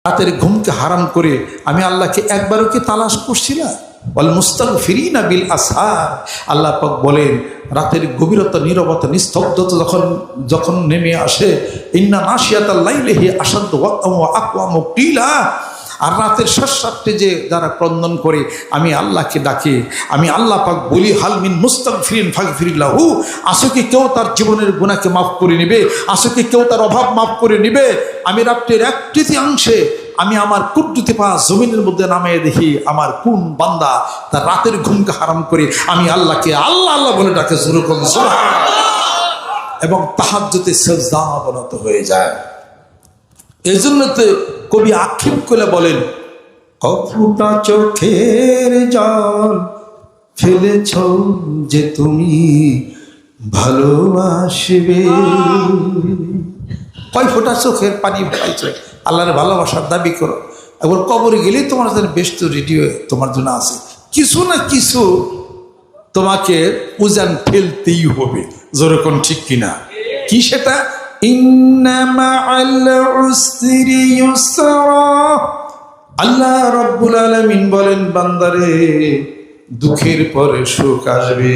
রাতের ঘুমকে হারাম করে আমি আল্লাহকে একবারও কি তালাশ করছি না? ওয়াল মুস্তাগফিরিনা বিল আসহার, আল্লাহ পাক বলেন রাতের গভীরতা, নীরবতা, নিস্তব্ধতা যখন নেমে আসে, ইন্না নাশিয়াতাল লাইলি হিয়া আশাদ্দু ওয়াকআম ওয়া আকওয়ামু কিলা, আর রাতের শেষ রাত্রে যে যারা ক্রন্দন করে আমি আল্লাহকে ডাকে, আমি আল্লাহ পাক বলি হাল মিন মুস্তাগফিরিন ফাগফিরিল্লাহু, আসো কি কেউ তার জীবনের গুনাহকে মাফ করে নেবে? আসো কি কেউ তার অভাব মাফ করে নেবে? আমি রাত্রের 1/3 আমি আমার কুদরতি পা জমিনের মধ্যে নামিয়ে দেখি আমার কোন বান্দা তার রাতের ঘুমকে হারাম করে আমি আল্লাহকে আল্লাহ আল্লাহ বলে ডাকে, জোরে বলেন সুবহানাল্লাহ, এবং তাহাজ্জুদে সিজদা অবনত হয়ে যায়। এই জন্য তো কবি আক্ষেপ করে বলেন, কফুটা চোখের জল ফেলেছ যে তুমি ভালোবাসবে। কয় ফোঁটা চোখের পানি ফেলাইছ, আল্লাহর ভালোবাসার দাবি করো, একবার কবরে গেলেই তোমার জন্য বেস্ট রেডিও তোমার জন্য আছে, কিছু না কিছু তোমাকে উজান ফেলতেই হবে। যেরকম ঠিক কিনা? কি সেটা? ইন্না মাআল উসরি ইউসরা, আল্লাহ রাব্বুল আলামিন বলেন বান্দারে দুঃখের পরে সুখ আসবে,